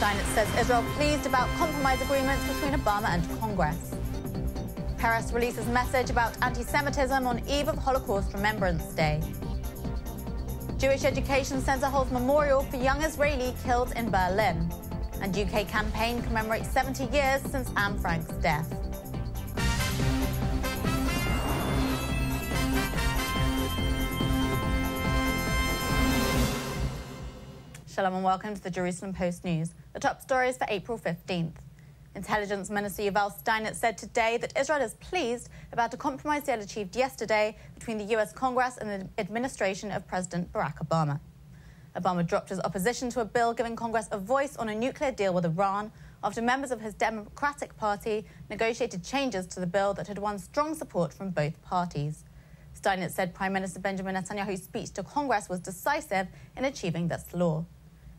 Steinitz says Israel pleased about compromise agreements between Obama and Congress. Peres releases message about anti-Semitism on eve of Holocaust Remembrance Day. Jewish Education Centre holds memorial for young Israeli killed in Berlin. And UK campaign commemorates 70 years since Anne Frank's death. Shalom and welcome to the Jerusalem Post News. The top stories for April 15th. Intelligence Minister Yuval Steinitz said today that Israel is pleased about a compromise deal achieved yesterday between the US Congress and the administration of President Barack Obama. Obama dropped his opposition to a bill giving Congress a voice on a nuclear deal with Iran after members of his Democratic Party negotiated changes to the bill that had won strong support from both parties. Steinitz said Prime Minister Benjamin Netanyahu's speech to Congress was decisive in achieving this law.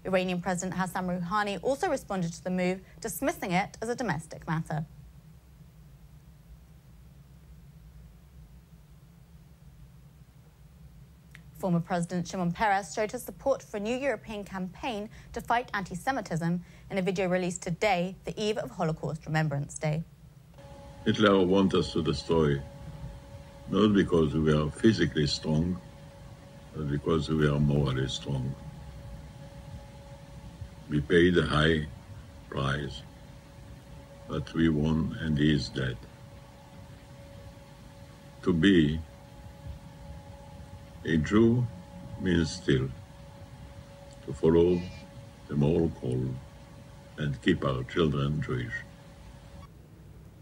Iranian President Hassan Rouhani also responded to the move, dismissing it as a domestic matter. Former President Shimon Peres showed his support for a new European campaign to fight anti-Semitism in a video released today, the eve of Holocaust Remembrance Day. Hitler wanted us to destroy, not because we are physically strong, but because we are morally strong. We paid a high price, but we won and he is dead. To be a Jew means still to follow the moral call and keep our children Jewish.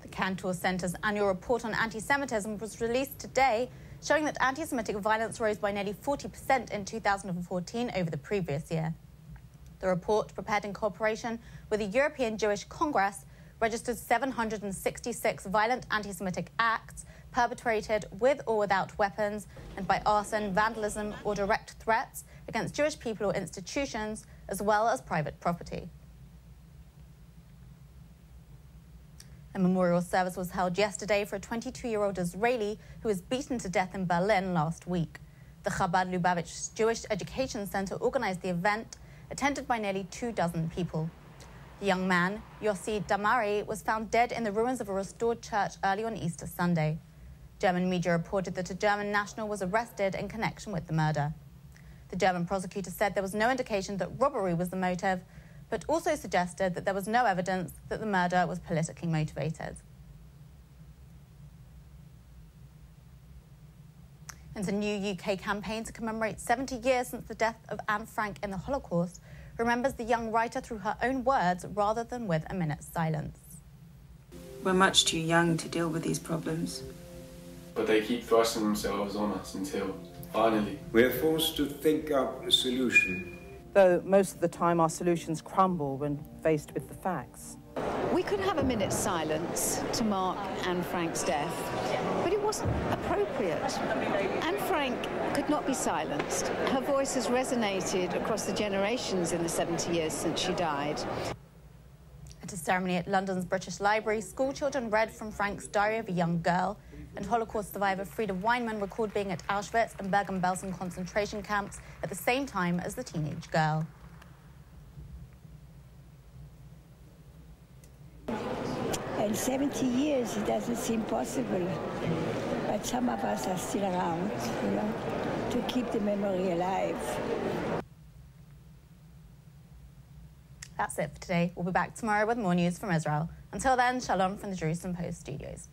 The Cantor Centre's annual report on anti-Semitism was released today, showing that anti-Semitic violence rose by nearly 40% in 2014 over the previous year. The report, prepared in cooperation with the European Jewish Congress, registered 766 violent anti-Semitic acts perpetrated with or without weapons and by arson, vandalism or direct threats against Jewish people or institutions, as well as private property. A memorial service was held yesterday for a 22-year-old Israeli who was beaten to death in Berlin last week. The Chabad Lubavitch Jewish Education Centre organised the event, attended by nearly 24 people. The young man, Yossi Damari, was found dead in the ruins of a restored church early on Easter Sunday. German media reported that a German national was arrested in connection with the murder. The German prosecutor said there was no indication that robbery was the motive, but also suggested that there was no evidence that the murder was politically motivated. And a new UK campaign to commemorate 70 years since the death of Anne Frank in the Holocaust remembers the young writer through her own words rather than with a minute's silence. We're much too young to deal with these problems. But they keep thrusting themselves on us until, finally, we're forced to think up a solution. Though most of the time our solutions crumble when faced with the facts. We could have a minute's silence to mark Anne Frank's death, but it wasn't appropriate. Anne Frank could not be silenced. Her voice has resonated across the generations in the 70 years since she died. At a ceremony at London's British Library, schoolchildren read from Frank's Diary of a Young Girl, and Holocaust survivor Frieda Weinmann recalled being at Auschwitz and Bergen-Belsen concentration camps at the same time as the teenage girl. In 70 years, it doesn't seem possible. But some of us are still around, to keep the memory alive. That's it for today. We'll be back tomorrow with more news from Israel. Until then, shalom from the Jerusalem Post studios.